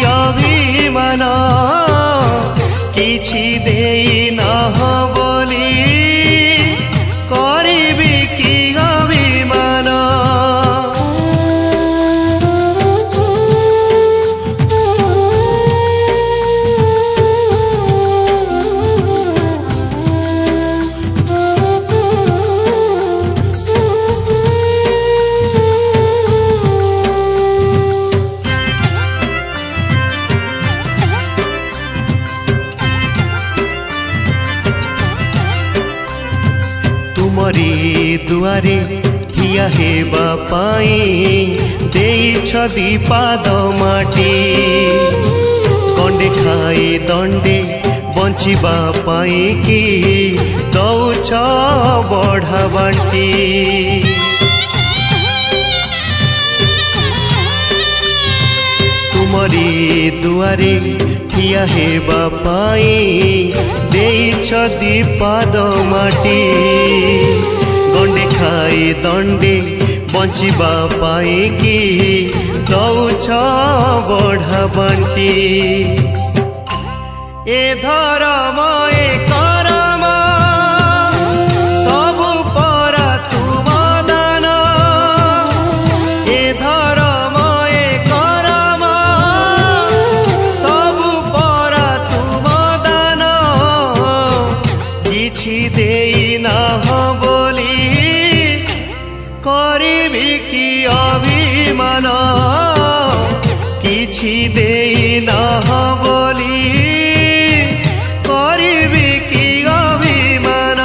अभिमान किछि देई नाह बोली करिबि कि अभिमान। तुमरी दुआरे ठिया हेबा पाई देइछ दीपाद माटी गंडे खाई दंडे बंचिबा पाई कि दौछ बढ़ा बांटी। तुमरी दुआरे ठिया हेबा पाई देइछ दीपाद माटी गंडे खाई दंडे बंचिबा पाई कि दौछ बढ़ा बांटी। ए धर्म ए करम सबु परा तुम दान। ए धर्म ए करम सबु परा तुम दान किछि देई नाह बोली करिबि कि अभिमान किछि देई नाह बोली करिबि कि अभिमान।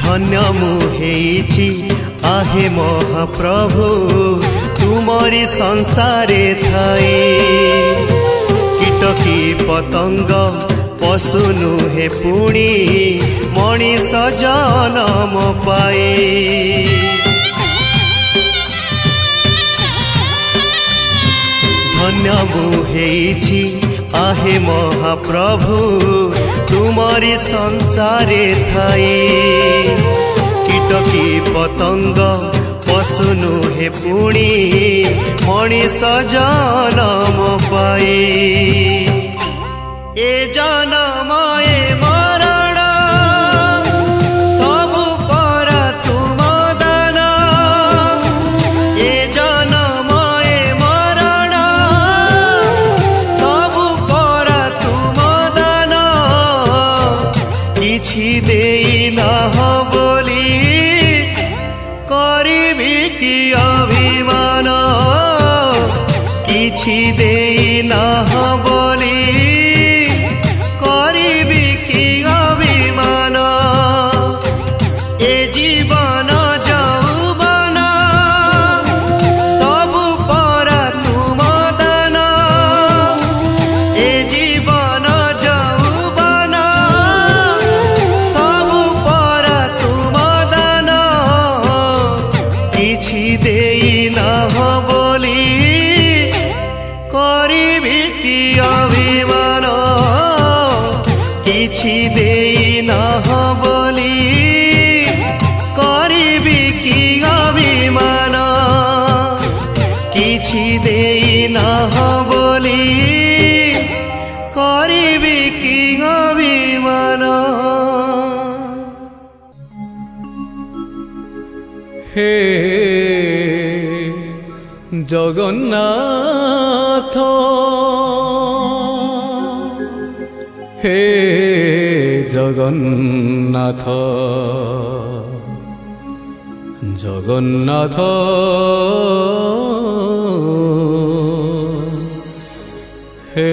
धन्य मुहेछि आहे महाप्रभु तुमरी संसारे थाई कीटकी पतंग पशु नुहे पुणी मणिष जनम पाई। धन्य मुहेछि आहे महाप्रभु तुमरी संसारे थाई कीटकी पतंग पशु नुहे पुणी मणिष जनम पाई। ए जनम ए मरण सबु परा तुम दान। ए जनम ए मरण सबु परा तुम दान किछि देई नाह बोली करिबि कि अभिमान किछि देई नाह बोली करिबि कि अभिमान। ए जीवन यौवन सबु परा तुम दान। ए जीवन यौवन सबु परा तुम दान किछि देई नाह बोली करिबि कि अभिमान किछि देई नाह बोली करिबि कि अभिमान किछि देई नाह बोली करिबि कि अभिमान। हे जगन्नाथ हे जगन्नाथ जगन्नाथ हे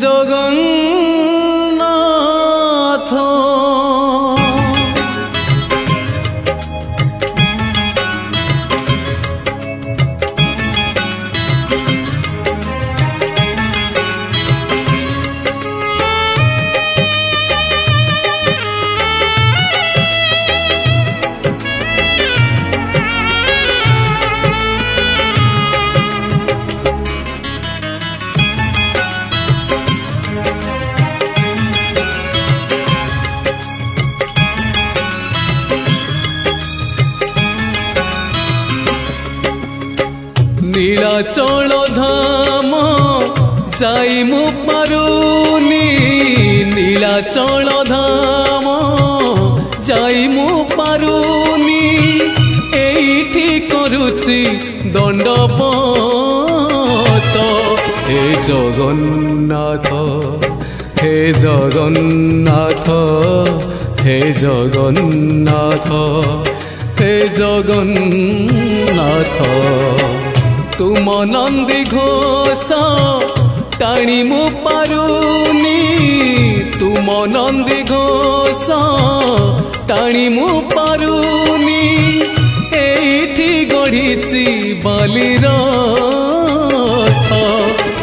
जगन्नाथ নীলাচল ধাম যাই মু পারুনি নীলাচল ধাম যাই মু পারুনি এইটি করুচি দণ্ডপত হে জগন্নাথ হে জগন্নাথ হে জগন্নাথ হে জগন্নাথ তুম নন্দী ঘোষ টাণি মু পারুনি তুম নন্দী ঘোষ টাণি মু পারুনি এইটি গড়িছি বালির রথ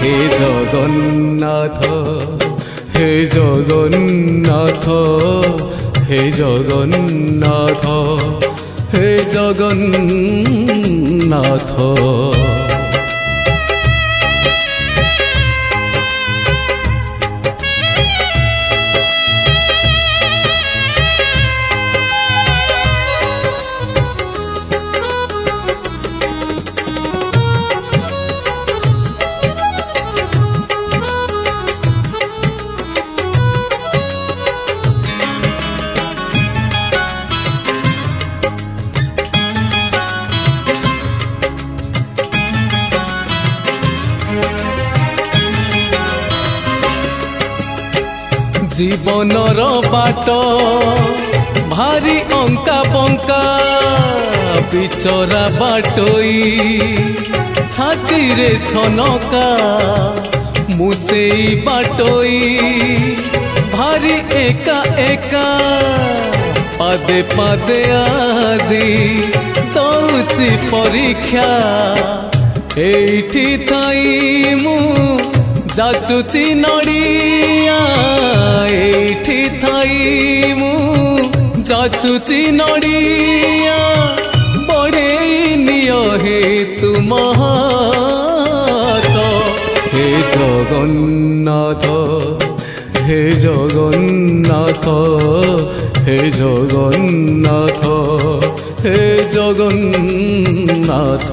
হে জগন্নাথ হে জগন্নাথ হে জগন্নাথ হে জগন্নাথ জীবনর বাট ভারি অঙ্কা বঙ্কা বিচরা বাটই ছাতিরে ছনকা মুসেই বাটই ভারি একা একা পাদে পাদে আজি দৌছি পরীক্ষা এইটি থাই মু যাচুচি নড়িয়া এইটি থাই মু যাচুচি নড়িয়া বড়েই নিয় হে তুম হাত হে জগন্নাথ হে জগন্নাথ হে জগন্নাথ হে জগন্নাথ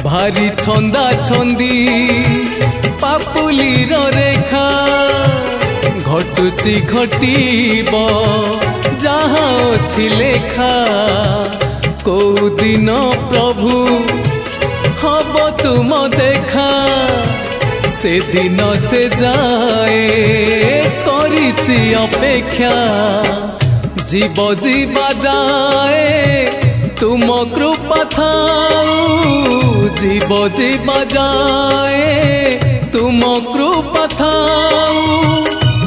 ভারি ছন্দা ছন্দি পাপুলির রেখা ঘটুচি ঘটিব যাহা অছি লেখা কোউ দিন প্রভু হব তুম দেখা সেদিন সে যায় করিছি অপেক্ষা জীব জীবা যায় তুম কৃপা থাউ জীব জীবা যায় তুম কৃপা থাউ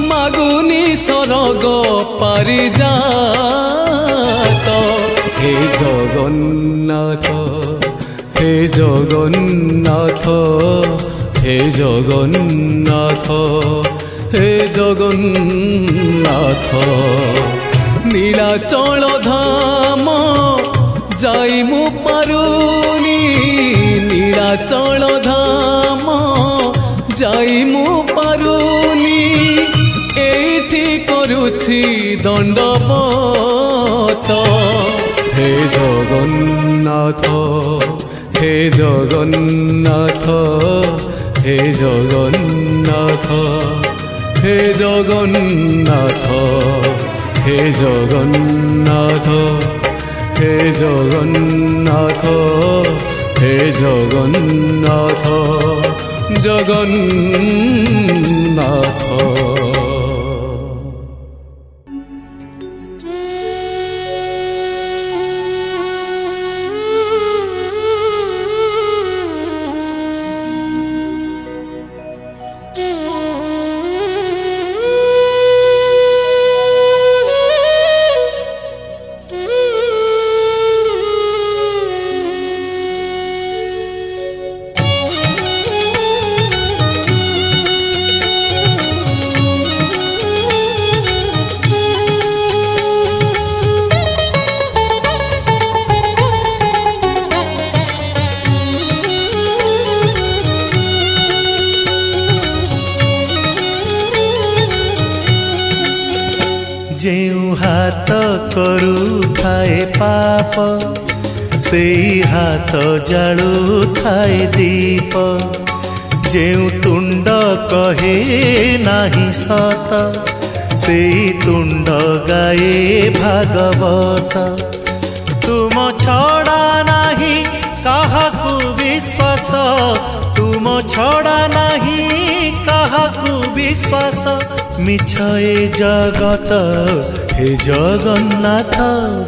মাগুনি স্বর্গ পারিজাত হে জগন্নাথ হে জগন্নাথ হে জগন্নাথ হে জগন্নাথ নীলাচল ধাম যাই মু পারুনি নীলাচল ধাম যাই মু পারুনি এইটি করুছি দণ্ডপত হে জগন্নাথ হে জগন্নাথ হে জগন্নাথ হে জগন্নাথ হে জগন্নাথ হে জগন্নাথ হে জগন্নাথ জগন্নাথ हाथ करुथाए पाप सेई हाथ जालुथाए दीप जेउ तुंड कहे नाही सत सेई तुंड गाए भागवत तुम छड़ा नाही काहाकू विश्वास तुम छड़ा नाही काहाकू विश्वास मिछ ए जगत हे जगन्नाथ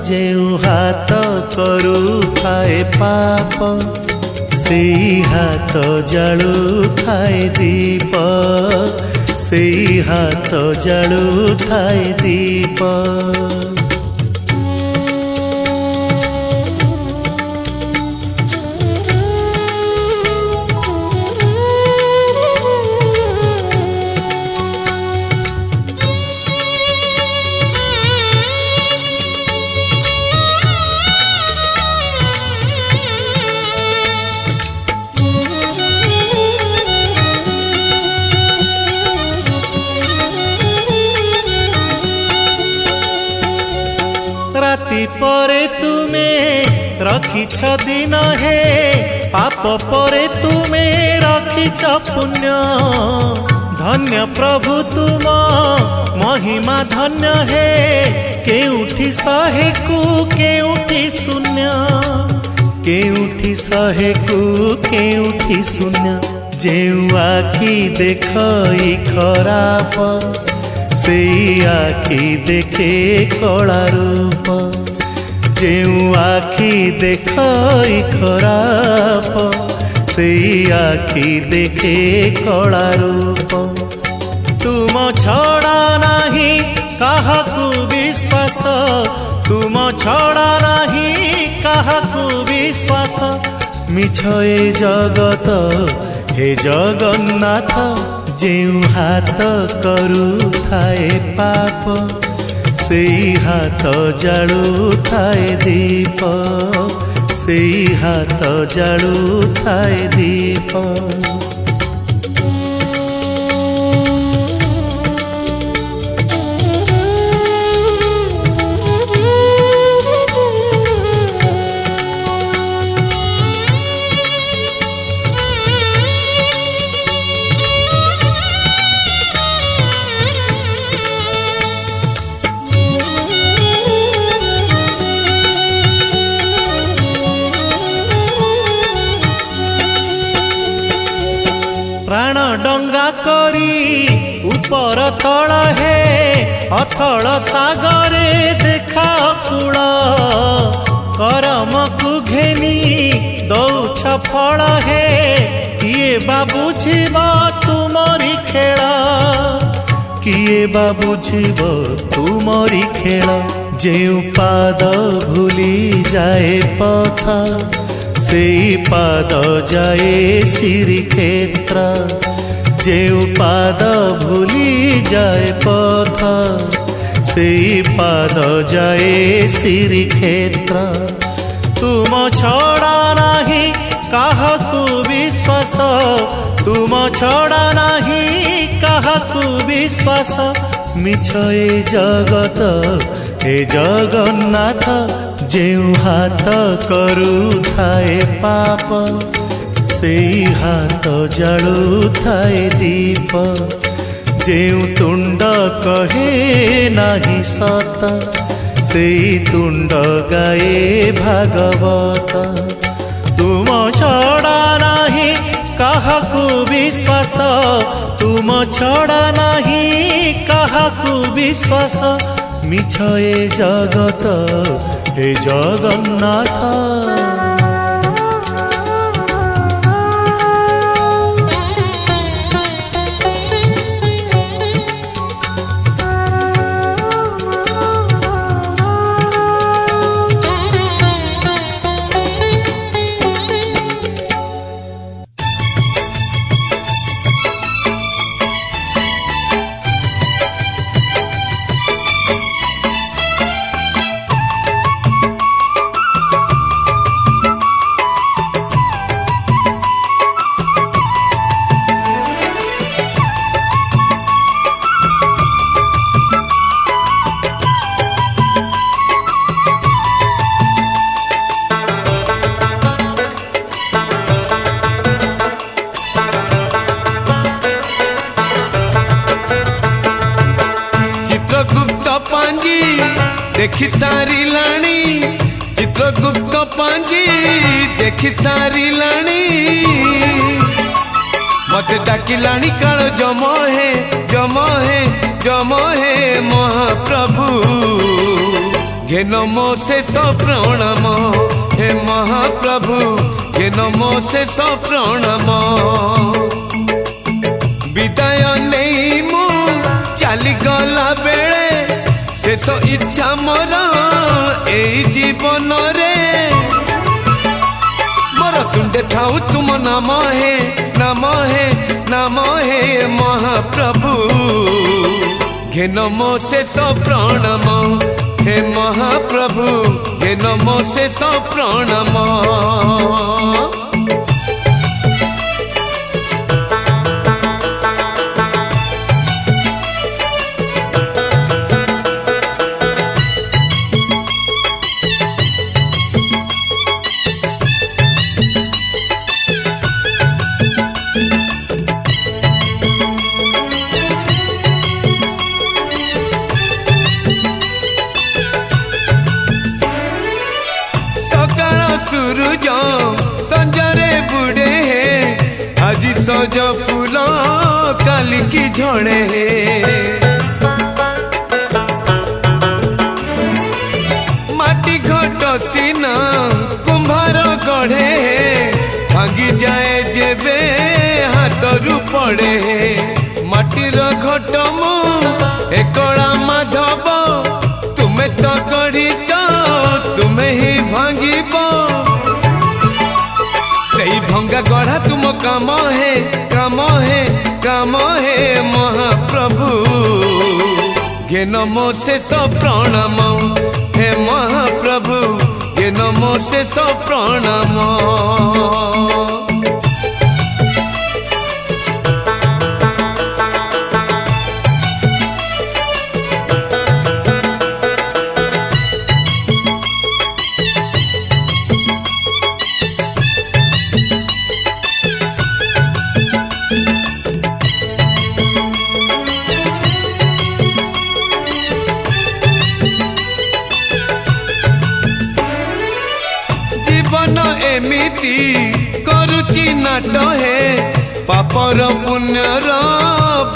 जेउ हाथ करुथाए पाप सेई हाथ जालुथाए दीप सेई हाथ जालुथाए दीप राति परे तुमे रखिछ दिन हे पाप परे तुमे रखिछ पुण्य धन्य प्रभु तुम महिमा धन्य हे केउठी सहे कु केउठी शून्य केउठी सहे कु केउठी शून्य जेउ आखि देखई खराप सेई आखि देखे कला रूप जेउ आखि देखई खराप सेई आखि देखे कला रूप तुम छड़ा नाही काहाकू विश्वास तुम छड़ा नाही काहाकू विश्वास मिछ ए जगत हे जगन्नाथ जेउ हाथ करुथाए पाप सेई हाथ जालुथाए दीप सेई हाथ जालुथाए दीप प्राण डंगा करी ऊपर तल हे अथल सागरे देखा कूल करम को घेनी दौछ फल हे किए बा बुझिब तुमरी खेल किए बा बुझिब तुमरी खेल जेउ पाद भूली जाए पथ सेई पाद जाए श्रीक्षेत्र जेउ पाद भूली जाए पथ सेई पाद जाए श्रीक्षेत्र तुम छड़ा नाही काहाकू विश्वास तुम छड़ा नाही काहाकू विश्वास मिछ ए जगत हे जगन्नाथ जेउ हाथ करुथाए पाप सेई हाथ जालुथाए दीप जेउ तुंड कहे नाही सत सेई तुंड गाए भागवत तुम छड़ा नाही काहाकू विश्वास तुम छड़ा नाही काहाकू विश्वास मिछ ए जगत हे जगन्नाथ देखि सारी लाणी चित्रगुप्त पांजी देखि सारी लाणी मत डाकिलाणी काल जम है जम है जम है महाप्रभु घे नमो शेष प्रणाम हे महाप्रभु घे नमो शेष प्रणाम विदाय नहीं मु चली गला बेले शेष इच्छा मोर ए जीवन रे मोर तुंडे थाऊ तुम नाम है नाम है नाम है महाप्रभु घे नमो शेष प्रणाम हे महाप्रभु घे नमो शेष प्रणाम सूरज संजरे बुड़े है आज सज फूल काली की झड़े है माटी घट सीना कुंभार गढ़े है भांगी जाए जेबे हाथरू पड़े है माटीर घट मु एकड़ा माधव तुम्हें तो गढ़ीच तुम्हें ही भांगीब सही भंगा गढ़ा तुम काम है काम है काम है महाप्रभु घे नमो शेष प्रणाम हे महाप्रभु घे नमो शेष प्रणाम जीवन एमिति करुची नाट है पापर पुण्यर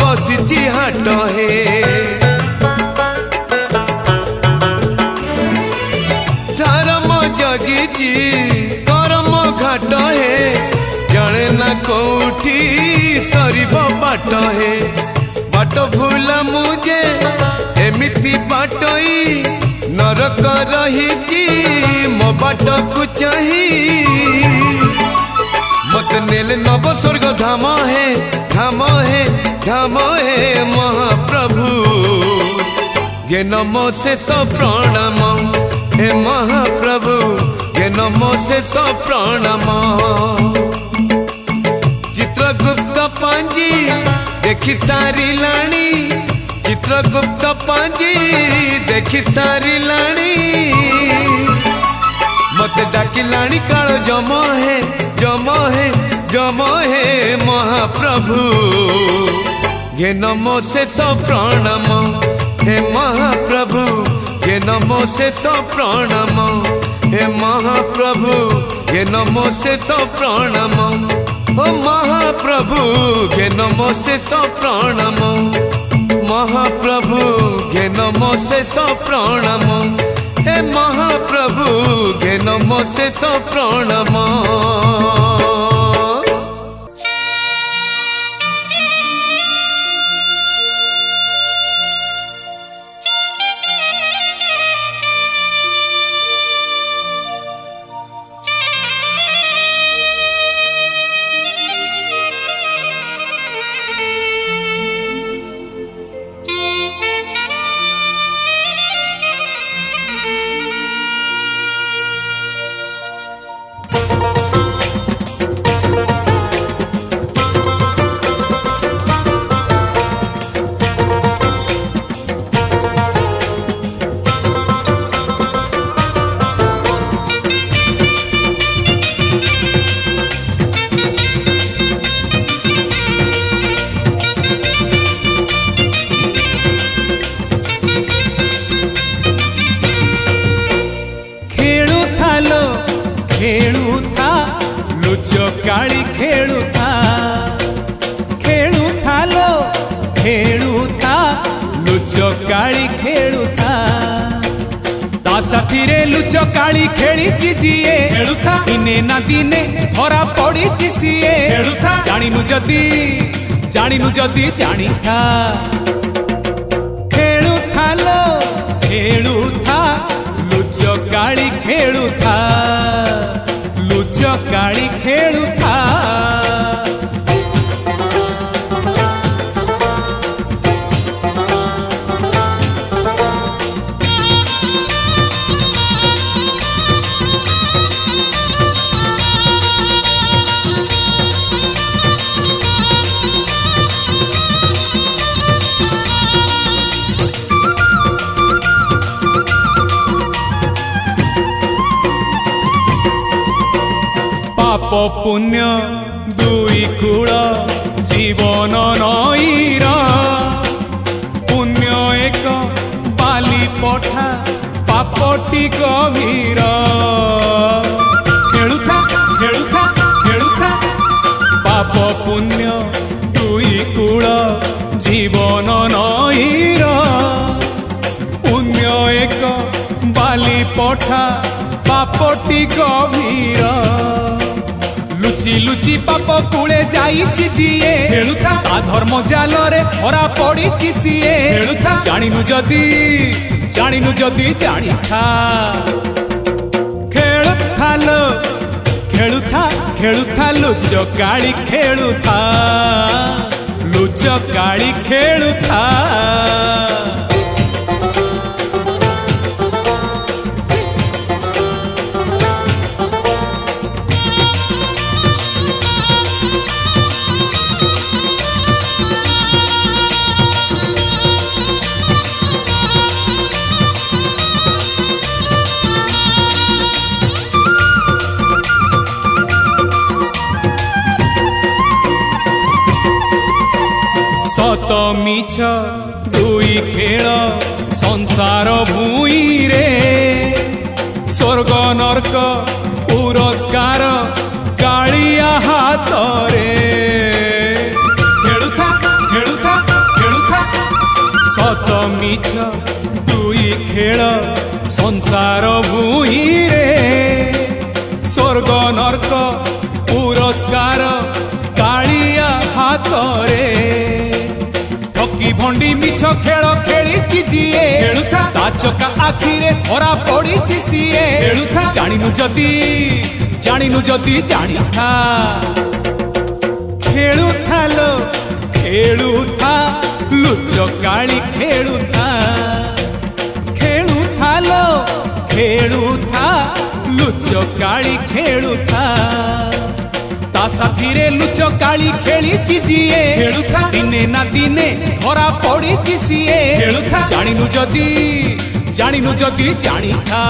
बसिची हाट है धर्म जगिची कर्म घाट है जड़े न कौठी सरीब बाट है बाट भूला मुझे एमिति बाटई नरक रही मो बाट को चाही मत नेल नव स्वर्ग धाम है धाम है धाम है महाप्रभु घे नमो शेष प्रणाम हे महाप्रभु घे नमो शेष प्रणाम चित्रगुप्त पांजी देखि सारी लाणी चित्रगुप्त पांजी देखि सारी लाणी मत डाकिलाणी काल जम है जम है जम है महाप्रभु घे नमो शेष प्रणाम हे महाप्रभु घे नमो शेष प्रणाम हे महाप्रभु घे नमो शेष प्रणाम ओ महाप्रभु घे नमो शेष प्रणाम महाप्रभु घे नमो शेष प्रणाम हे महाप्रभु घे नमो शेष प्रणाम ଲୁଚକାଳି ଖେଳୁଥା ଖେଳୁଥା ଲୋ ଖେଳୁଥା ଲୁଚକାଳି ଖେଳୁଥା ତା ସାଥିରେ ଲୁଚକାଳି ଖେଳିଛି ଯିଏ ଖେଳୁଥା ଦିନେ ନା ଦିନେ ଧରା ପଡ଼ିଛି ସିଏ ଖେଳୁଥା ଜାଣିନୁ ଯଦି ଜାଣିଥା ଖେଳୁଥା ଲୋ ଖେଳୁଥା ଲୁଚକାଳି ଖେଳୁଥା ଲୁଚକାଳି ଖେଳୁଥା পাপ পুণ্য দুই কূল জীবন নইর পুণ্য এক বালি পঠা পাপটি গভীর খেলুথা খেলুথা খেলুথা পাপ পুণ্য দুই কূল জীবন নইর পুণ্য এক বালি পঠা পাপটি গভীর লুচি লুচি পাপ কূলে যাইছি যিয়ে খেলুথা তা ধর্ম জালরে ধরা পড়িছি সিয়ে খেলুথা জানিনু যদি জানিথা খেলুথা লো খেলুথা খেলুথা লুচকাଳି খেলুথা লুচকাଳି খেলুথা সত মিছ দুই খেল সংসার ভূইরে স্বর্গ নর্ক পুরস্কার কাଳିଆ হাতরে খেলুথা খেলুথা খেলুথা সত মিছ দুই খেল সংসার ভূইরে স্বর্গ নর্ক পুরস্কার কাଳିଆ হাতরে ঠকি ভণ্ডি মিছ খেল খেলিছি যিয়ে খেলুথা তা চকা আখিরে ধরা পড়িছি সিয়ে খেলুথা জানিনু যদি জানিথা খেলুথা লো খেলুথা লুচকাଳି খেলুথা খেলুথা লো খেলুথা লুচକାଳି ଖେଳୁଥା ତା ସାଥିରେ ଲୁଚକାଳି ଖେଳିଛି ଯିଏ ଖେଳୁଥା ଦିନେ ନା ଦିନେ ଧରା ପଡ଼ିଛି ସିଏ ଖେଳୁଥା ଜାଣିନୁ ଯଦି ଜାଣିଥା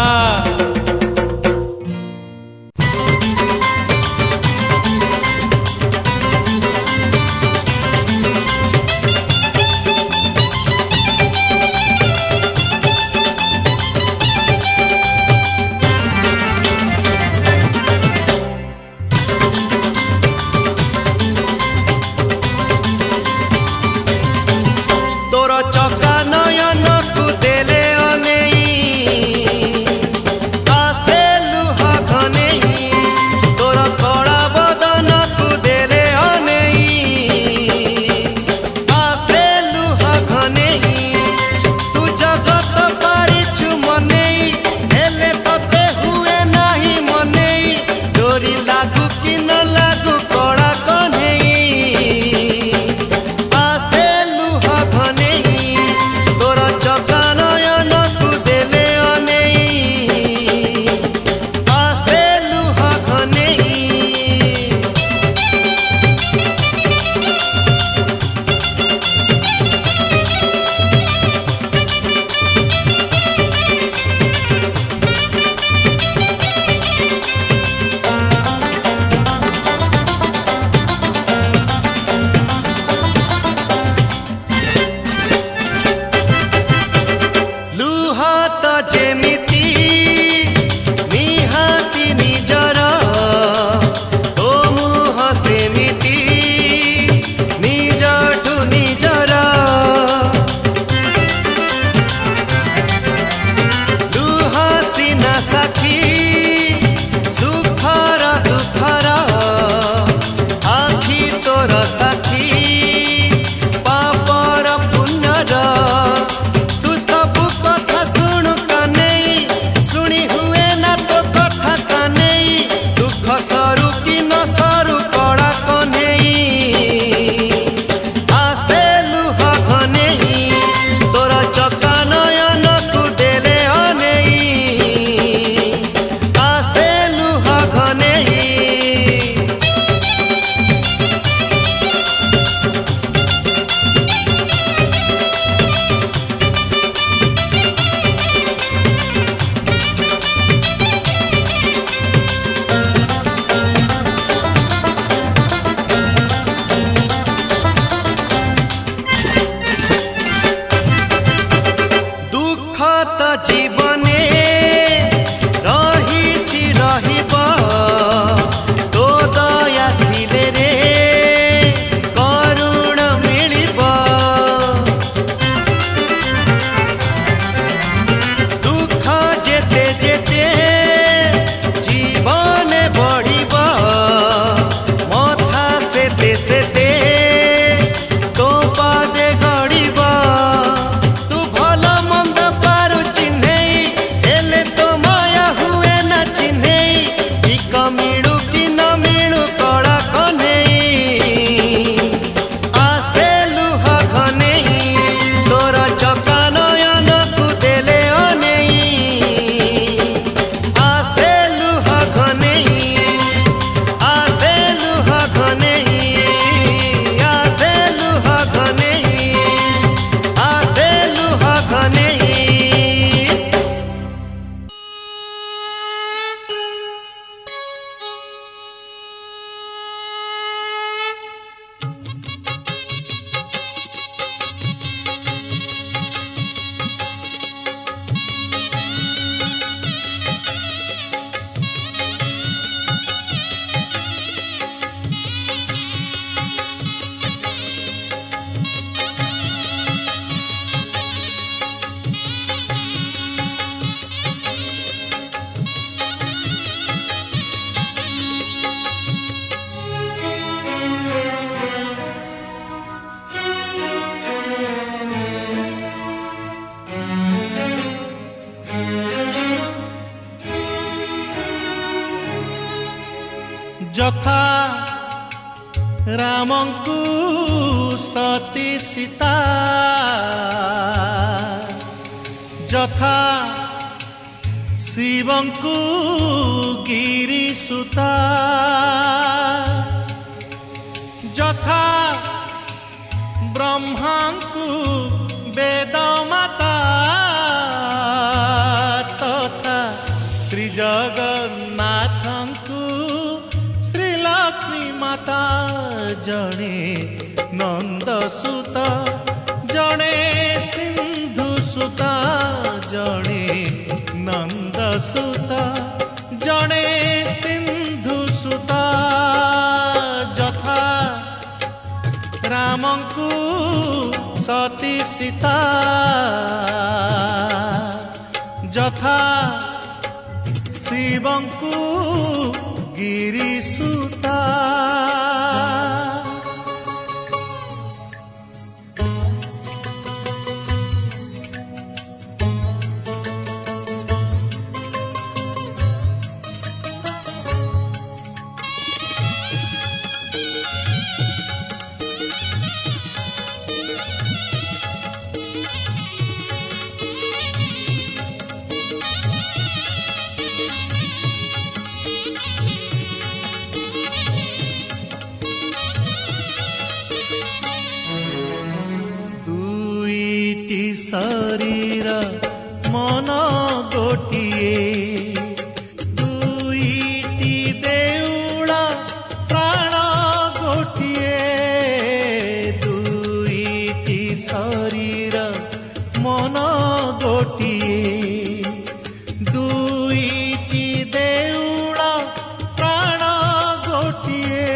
ଯଥା ରାମଙ୍କୁ ସତୀ ସୀତା, ଯଥା ଶିବଙ୍କୁ ଗିରିସୁତା, ଯଥା ବ୍ରହ୍ମାଙ୍କୁ ବେଦ ମାତା, ତଥା ଶ୍ରୀ ଜଗନ୍ନାଥଙ୍କୁ ଶ୍ରୀଲକ୍ଷ୍ମୀ ମାତା। ଜଣେ ନନ୍ଦସୁତ, ଜଣେ ସିନ୍ଧୁସୁତ, ଜଣେ ନନ୍ଦସୁତ, ଜଣେ ସିନ୍ଧୁସୁତ। ଯଥା ରାମଙ୍କୁ ସତୀ ସୀତା, ଯଥା ଶିବଙ୍କୁ ଗିରିସୁତା। ଶରୀର ମନ ଗୋଟିଏ, ଦୁଇଟି ଦେଉଳ ପ୍ରାଣ ଗୋଟିଏ। ଦୁଇଟି ଶରୀର ମନ ଗୋଟିଏ, ଦୁଇଟି ଦେଉଳ ପ୍ରାଣ ଗୋଟିଏ।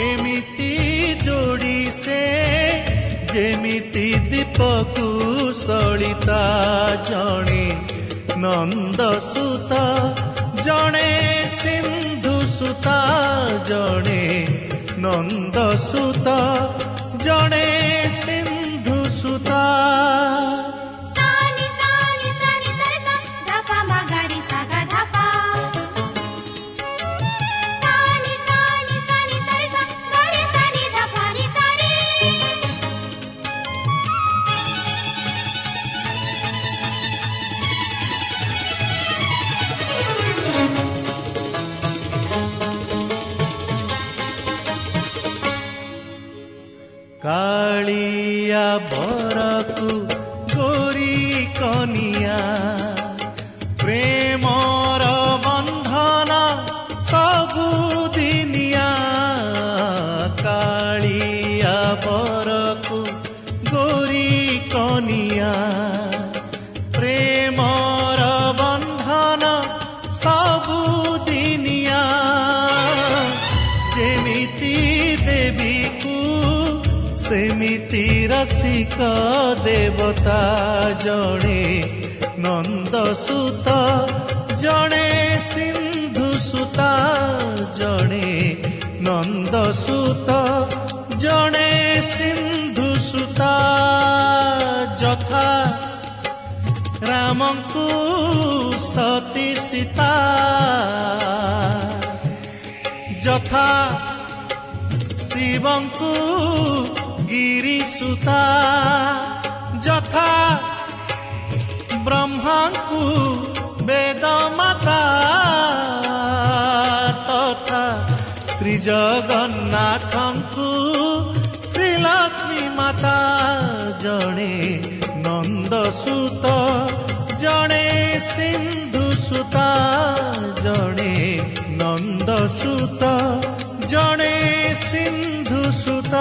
ଏମିତି ଯୋଡ଼ି ସେ ଯେମିତି ଦୀପକୁ ସଳିତା। ଜଣେ ନନ୍ଦସୁତ, ଜଣେ ସିନ୍ଧୁସୁତ, ଜଣେ ନନ୍ଦସୁତ, ଜଣେ ସିନ୍ଧୁସୁତ। କାଳିଆ ବରକୁ ଗୋରି କନିଆ, ପ୍ରେମର ବନ୍ଧନ ସବୁଦିନିଆ। କାଳିଆ ବରକୁ ଗୋରି କନିଆ, ପ୍ରେମର ବନ୍ଧନ ସବୁଦିନିଆ। ଯେମିତି ଦେବୀକୁ ସେମିତି ରସିକ ଦେବତା। ଜଣେ ନନ୍ଦସୁତ, ଜଣେ ସିନ୍ଧୁସୁତ, ଜଣେ ନନ୍ଦସୁତ, ଜଣେ ସିନ୍ଧୁସୁତ। ଯଥା ରାମଙ୍କୁ ସତୀ ସୀତା, ଯଥା ଶିବଙ୍କୁ ଗିରିସୁତା, ଯଥା ବ୍ରହ୍ମାଙ୍କୁ ବେଦ ମାତା, ତଥା ଶ୍ରୀ ଜଗନ୍ନାଥଙ୍କୁ ଶ୍ରୀଲକ୍ଷ୍ମୀ ମାତା। ଜଣେ ନନ୍ଦସୁତ, ଜଣେ ସିନ୍ଧୁସୁତ, ଜଣେ ନନ୍ଦସୁତ, ଜଣେ ସିନ୍ଧୁସୁତ।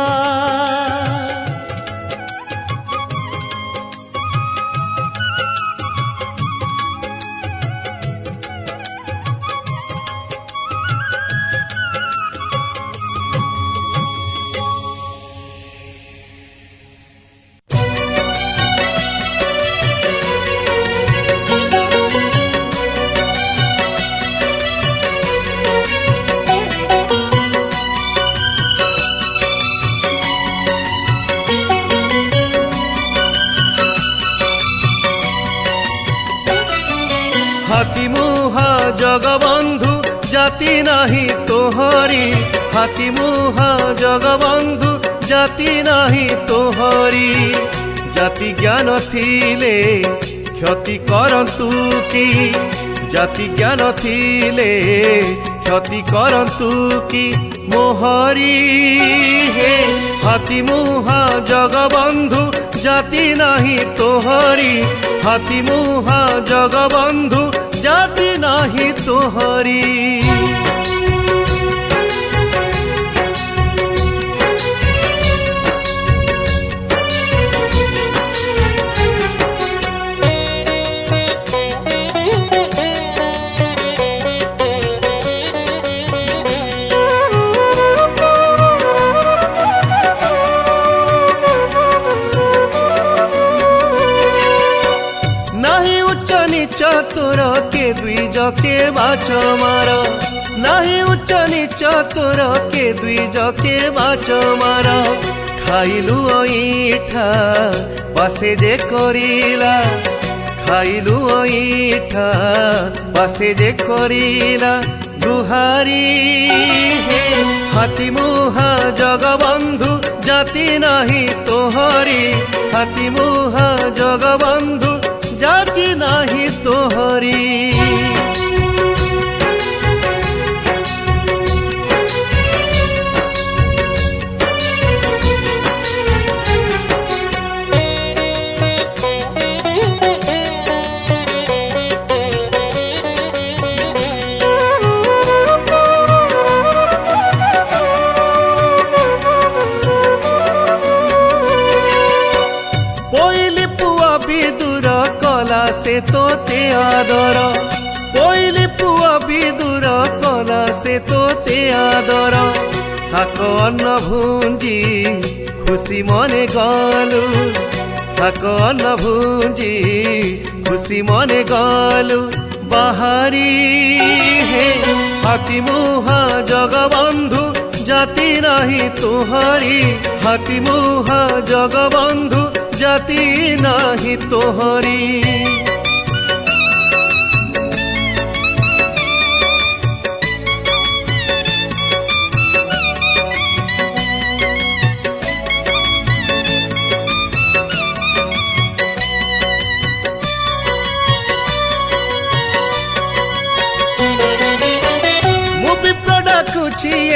হাতি মুহা জগবন্ধু জাতি নাহি তোহরি হাতি মুহা জগবন্ধু জাতি নাহি তোহরি জাতি জ্ঞান থিলে ক্ষতি করন্তু কি জাতি জ্ঞান থিলে ক্ষতি করন্তু কি মোহরি হে হাতি মুহা জগবন্ধু জাতি নাহি তোহরি হাতি মুহা জগবন্ধু জাতি নাহি তোহরি तोर के द्विज के बाच मार नाही उच्च नीच तोर के द्विज के बाच मार खाइलु ईठा बसे जे करिला खाइलु ईठा बसे जे करिला गुहारी हे हाथी मुहा जगबंधु जाति नाही तोहरी हाथी मुहा जगबंधु जाति नाही तोहरी से तोते आदर कोइली पुआ विदुर कला से तोते आदर साक अन्न भुंजी खुशी मने गलु साक अन्न भुंजी खुशी मने गलु बाहारी हे हाथी मुहा जगबंधु जाति नाही तोहरी हाथी मुहा जगबंधु जाति नाही तोहरी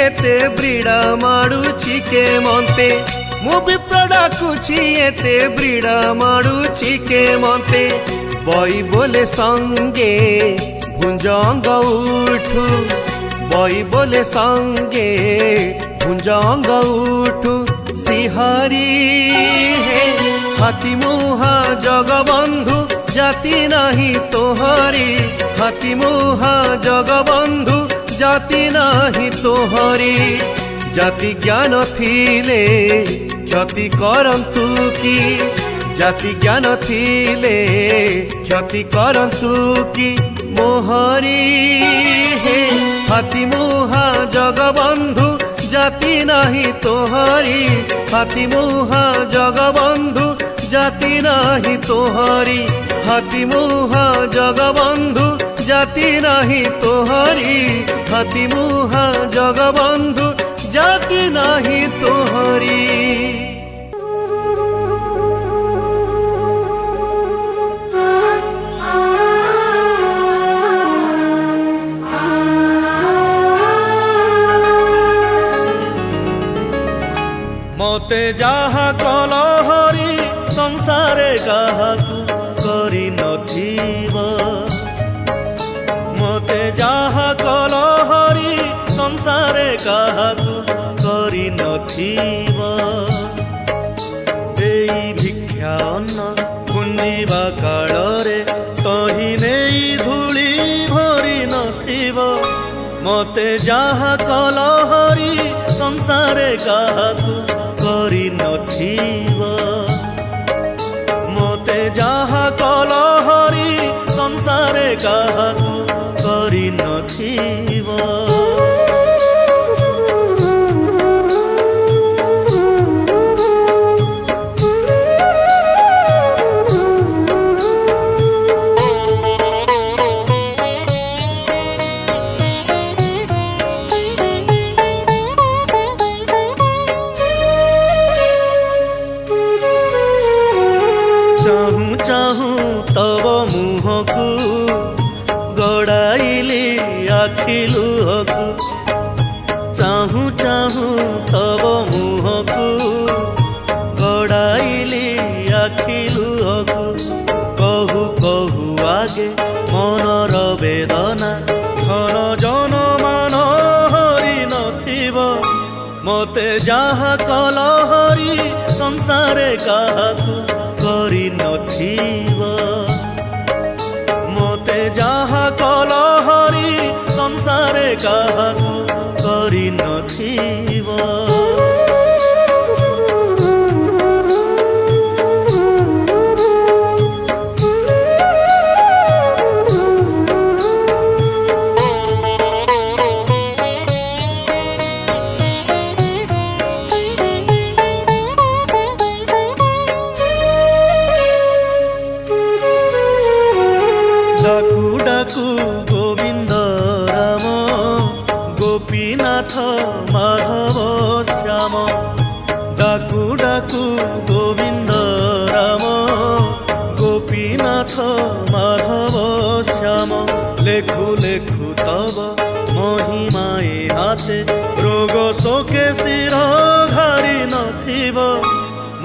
एते ब्रीड़ा माडुची के मंते मु विप्रडाकुची एते ब्रीड़ा माडुची के मंते बई बोले संगे भुंजंग उठू बई बोले संगे भुंजंग उठू सिहारी हे हाथी मुहा जगबंधु जाति नाही तोहरी हाथी मुहा जगबंधु जाति नाही तोहरी जाति ज्ञान थिले क्षति करंतु की जाति ज्ञान थिले क्षति करंतु की मोहरी हे हाथी मुहा जगबंधु जाति नाही तोहरी हाथी मुहा जगबंधु जाति नाही तोहरी हाथी मुहा जगबंधु जाति नाही तोहरी हाथी मुहा जगबंधु जाति नाही तोहरी मते जाहा कलहरी संसारे काहाकू करी नथिबा मते जाहा कलहरी संसारे काहाकू करी नथिबा एई भिक्षा अन्न पुण्यवा काଳରେ तही नेई धूली भरी नथिबा मते जाहा कलहरी संसारे काहाकू करी नथिबा मते जाहा कलहरी संसारे काहाकू करी नथिबा आखि लुहकु चाहू चाहू तब मुहकु गड़ाइली आखि लुहकु कहू कहू आगे मनर वेदना घन जन मान हरि नथिब मते जहा कल हरि संसारे काहाकु करि नथिब मते जहा कल हरि संसारे काहाकु करि नथिब डाकू डाकू गोविंद राम गोपीनाथ माधव श्याम डाकू डाकू गोविंद राम गोपीनाथ माधव श्याम लेखु लेखु तब महिमाए हाते रोग शोके शिर घारी नथिब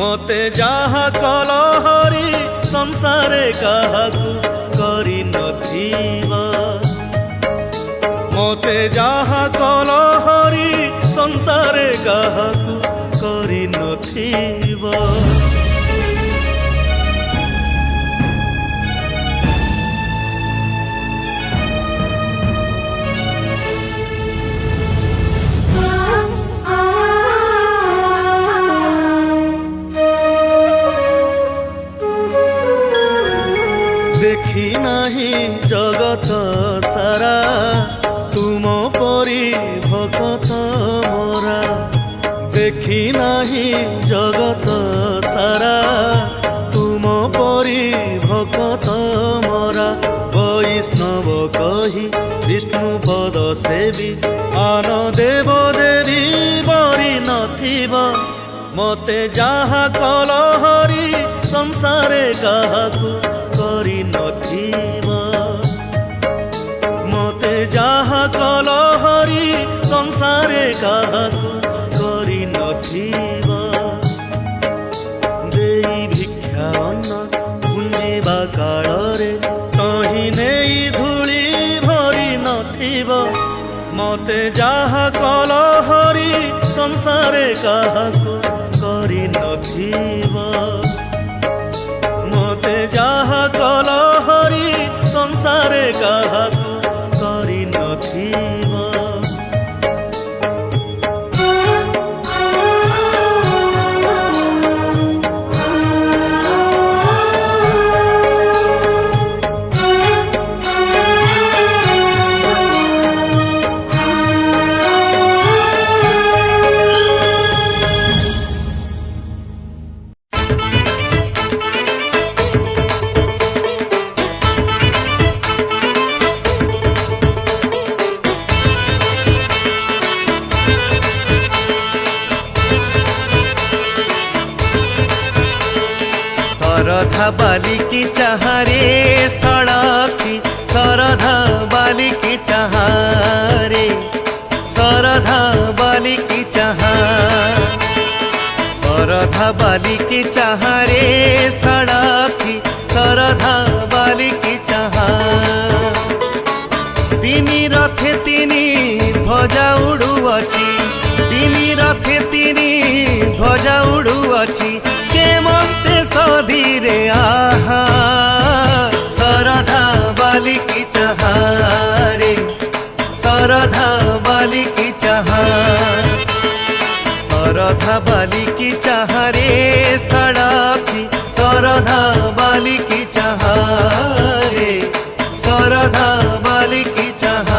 मते जहा कल हरि संसारे काहाकु करि नथिब मते जहा कल हरि संसारे काहाकु करि नथिब देखी नाही जगत सारा तुम परी भकत मोरा देखी नाही जगत सारा तुम परी भकत मोरा वैष्णव कही विष्णु पद सेवी आन देव देवी बरी नथिब मते जहा कल हरि संसारे काहाकु करि नथिब मते जहा कल हरि संसारे काहाकु करि नथिब देई भिक्षा अन्न गुंजिबा काଳରେ तहि नेई धूଳି भरी नथिब मते जहा कल हरि संसारे काहाकु करि नथिब मते जहा कल हरि संसारे काहाकु करि नथिब सरधा बाली की चाहरे सड़की सरधा बाली की चाहरे सरधा बाली की चाह सरधा बाली की चाहरे सड़की सरधा बाली की चाह तिनी रथे तिनी ध्वजा उड़ुअछि तिनी रथे तिनी ध्वजा उड़ुअछि के मन्ते सधीरे आहा सरधा बाली की चाहरे सरधा बाली की चाह सरधा बाली की चाहरे सड़की सरधा बाली की चाहरे सरधा बाली की चाह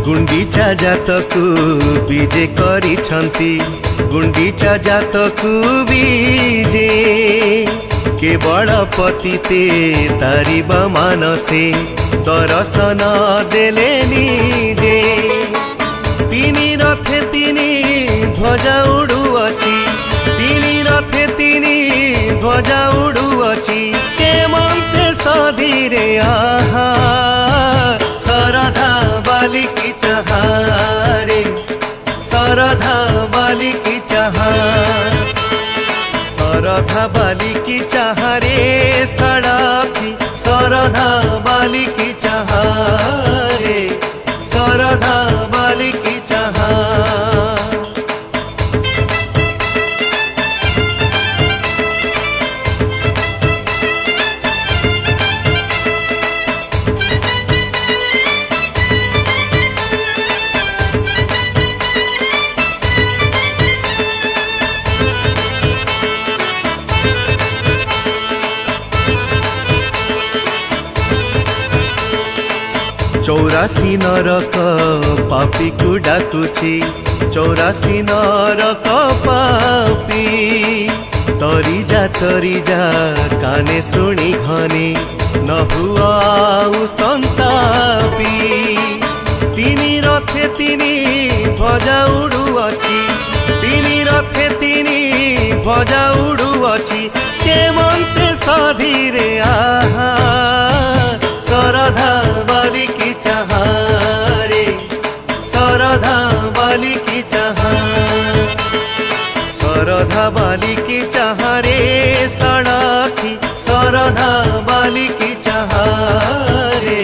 गुंडीचा जातकु विजे करिछंती गुंडीचा जातकु बीजे केवल पतिते तारिबा मानसे दर्शन देले निजे तिनी रथे तिनी ध्वजा उड़ुअछि तिनी रथे तिनी ध्वजा उड़ुअछि केमन्ते सधीरे आहा सरधा बालिकी चहारे सरधा बालिकी चहा सरधा बालिकी चहारे सड़ाखी सरधा बालिकी चहारे सरधा बालिकी चहा चौरासी नरक पापी को डाकुची 84 नरक पापी तरी जा काने शुणी घने न हुआ संतापी तिनी रथे तिनी ध्वजा उड़ुअछि तिनी रथे तिनी ध्वजा उड़ुअछि केमन्ते सधीरे आहा सरधा बालिकी चहारे सरधा बालिकी चहा सरधा बालिकी चहारे सड़ाखी सरधा बालिकी चहारे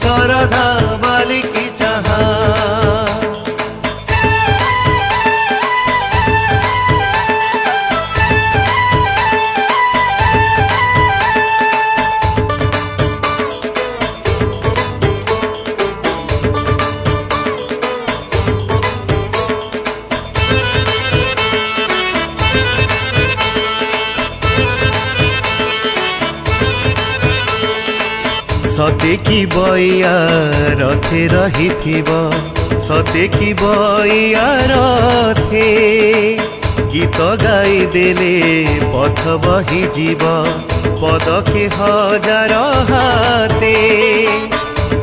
सरधा बालिकी चहा सते की बइया रथे रही सते की बइया रथे गीत गाई देले पथ बही जीव पदके हजार हाथे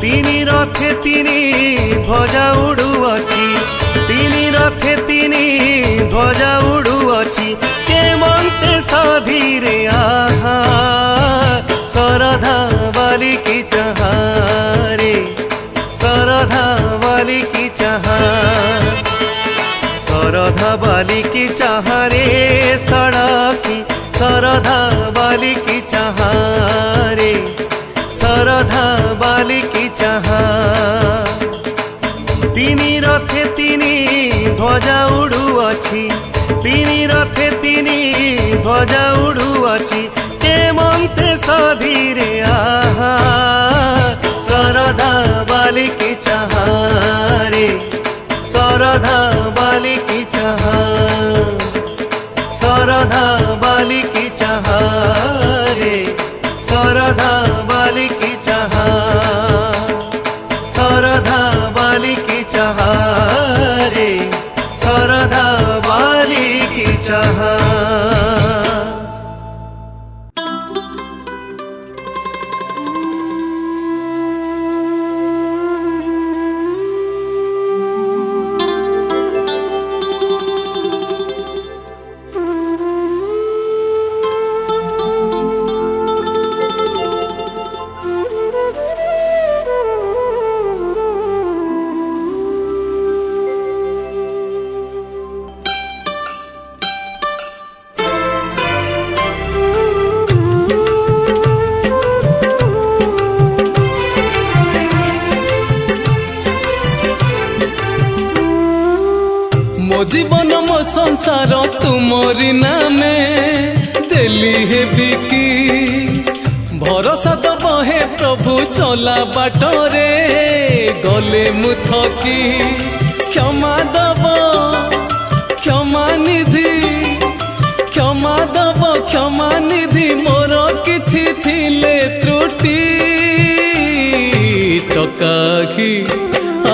तिनी रथे तिनी ध्वजा उड़ुअछि तिनी रथे तिनी ध्वजा उड़ुअछि केमन्ते सधीरे आहा सरधा बालिकी चहारे सरधा बालिकी चहा सरधा बालिकी चहारे सड़ाखी सरधा बालिकी चहारे सरधा बालिकी चहा तिनी रथे तिनी ध्वजा उड़ुअछि तिनी रथे तिनी ध्वजा उड़ुअछि केमन्ते सधीरे आहा सरधा बालिकी चहारे सरधा बालिकी चहा सरधा बालिकी चहारे सरधा बालिकी चहा सरधा बालिकी चहारे सरधा बालिकी चहा जीवन मो संसार तुमरी नामे देली हे बिकी भरोसा दब हे प्रभु चला बाटरे गले मुथकी क्षमा दब क्षमा निधि क्षमा निधि मोर किछि थिले त्रुटि चकाखी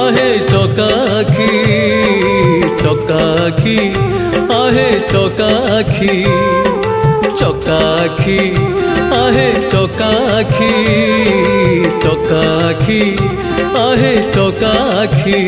आहे चकाखी आहे चकाखी चकाखी आहे चकाखी चकाखी आहे चकाखी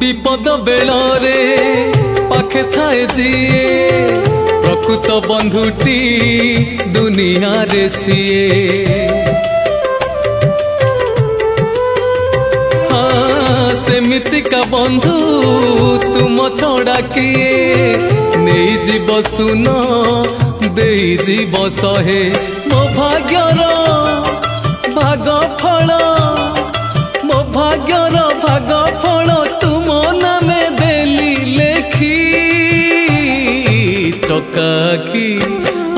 विपद बेलरे पाखे थाए जिए प्रकृत बंधुटी दुनिया रे सीए हाँ सेमितिका बंधु तुम छड़ा किए नहीं जीव सुन दे जीव सहे मो भाग्यर भाग फल मो भाग्यर भाग फल चकाखी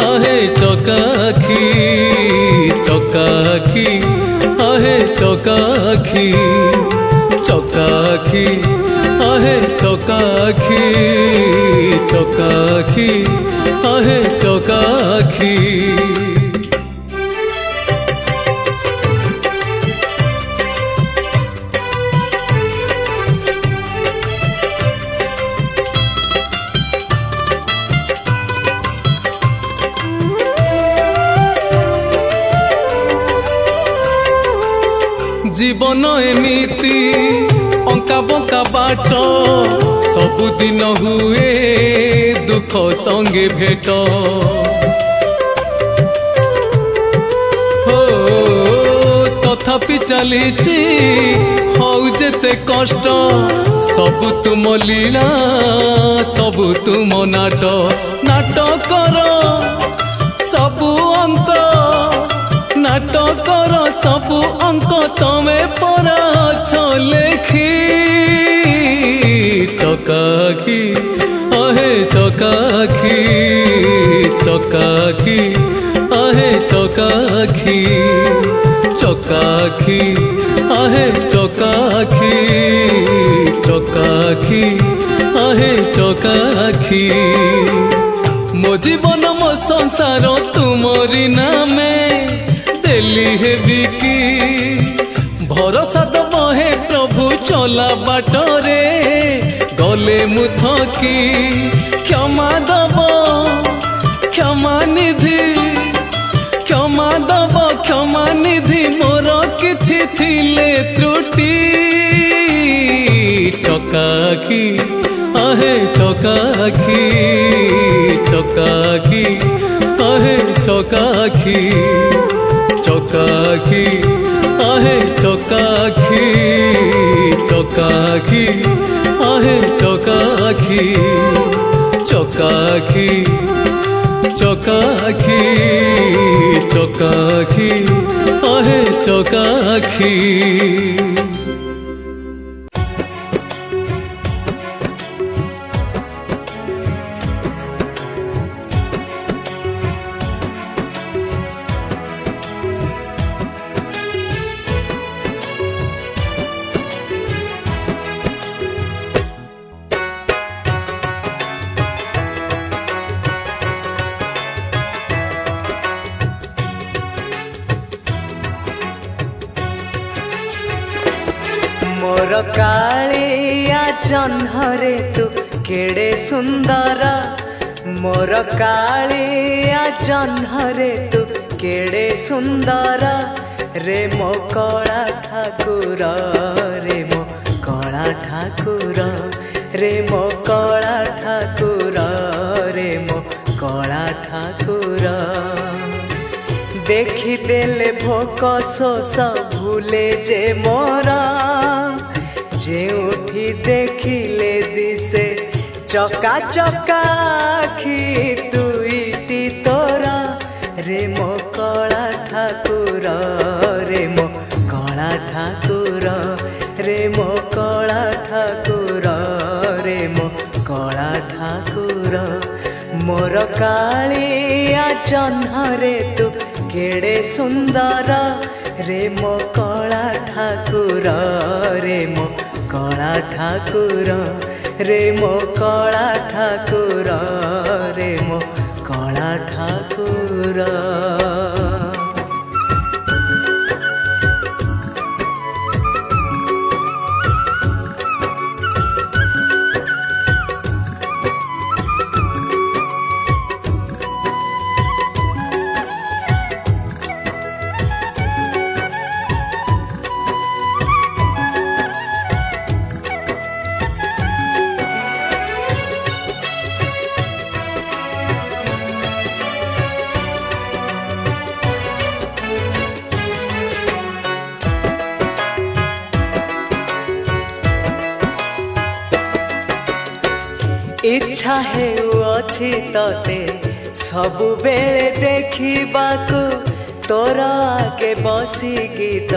आहे चकाखी चकाखी आहे चकाखी चकाखी आहे चकाखी चकाखी आहे चकाखी जीवन एमिति अंका बंका बाट सबुदिन हुए दुख संगे भेट हो तथापि चलीची हौ जेते कष्ट सबु तुम लीला सबु तुम नाट नाटकर सबु अंक नाटकर सबु अंक तमे पराछ लेखी चकाखी आहे चकाखी चकाखी आहे चकाखी चकाखी आहे चकाखी चकाखी आहे चकाखी मो जीवन मो संसार तुमरी नामे देली हे बिकी भरोसा दब हे प्रभु चला बाटरे गले मुथकी क्षमा दब क्षमा निधि क्षमा दब क्षमा निधि मोर किछि थिले त्रुटि चकाखी आहे चकाखी चकाखी आहे चकाखी चकाखी आहे चकाखी चकाखी आहे चकाखी चकाखी चकाखी चकाखी आहे चकाखी मोर कालिया जह्नरे तू केड़े सुंदर मोर कालिया जह्नरे तू केड़े सुंदर रे मो कला ठाकुर रे मो कला ठाकुर रे मो कला ठाकुर रे मो कला ठाकुर देखी देले भोक शोष भूले जे मोरा जे उठी देखिले दिसे चका चका आखि दुईटी तोरा रे मो कला ठाकुर रे मो कला ठाकुर रे मो कला ठाकुर रे मो कला ठाकुर मोर कालिया जह्नरे तू केड़े सुंदर रे मो कला ठाकुर रे मो कला ठाकुर रे मो कला ठाकुर रे मो कला ठाकुर। इच्छा हेउअछि तते सबु बेले देखिबाकू तोर आगे बसी गीत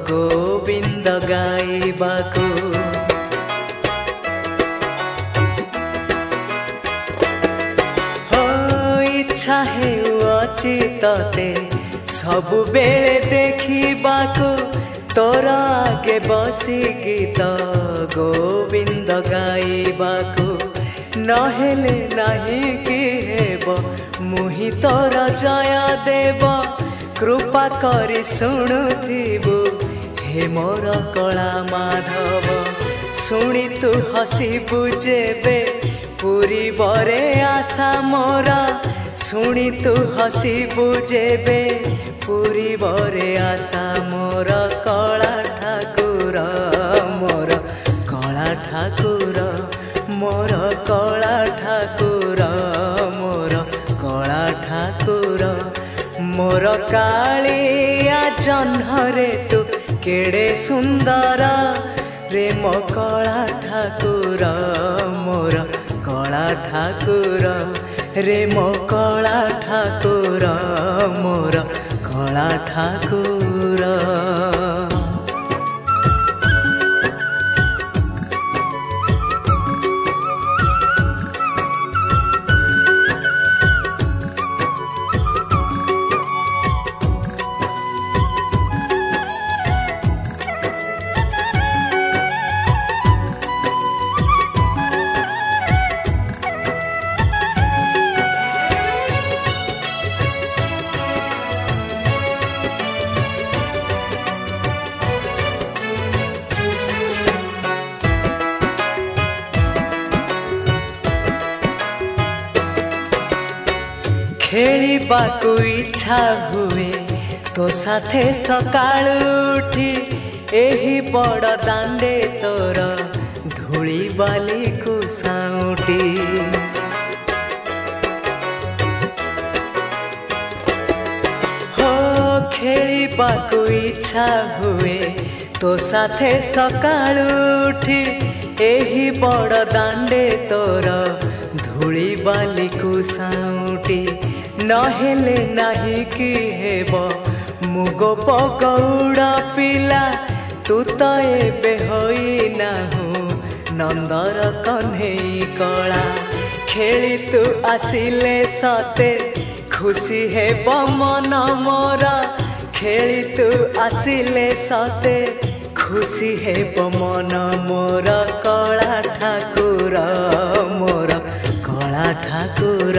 गोविंद गाइबाकू। हो इच्छा हेउअछि तते सबु बेले देखिबाकू तोर आगे बसी गीत गोविंद गाइबाकू। नहेले नहीं कि हेब मुहि तोर जय देव कृपा करी शुणुथिबु हे मोर कला माधव। शुणी तू हसिबु जेबे पूरी बरे आशा मोर। शुणी तू हसिबु जेबे पूरी बरे आशा मोर कला ठाकुर मोर कला ठाकुर मोर कला ठाकुर मोर कला ठाकुर। मोर कालिया जह्नरे तू केड़े सुंदर रे मो कला ठाकुर मोर कला ठाकुर रे मो कला ठाकुर मोर कला ठाकुर। खेलिबाकू इच्छा हुए तो साथे सकाळ उठी एही बड़ दांडे तोर धूली बाली को साउटी। हो खेलिबाकू इच्छा हुए तो साथे सकाळ उठी एही बड़ दांडे तोर धूली बाली को साउटी। नहेले नाही कि हेब मुग पकौड़ा पिला तू तो एबे होई नाहु नंदर कन्हई कला। खेली तू आसिले सते खुशी हेब मन मोरा। खेली तू आसिले सते खुशी हेब मन मोर कला ठाकुर मोर कला ठाकुर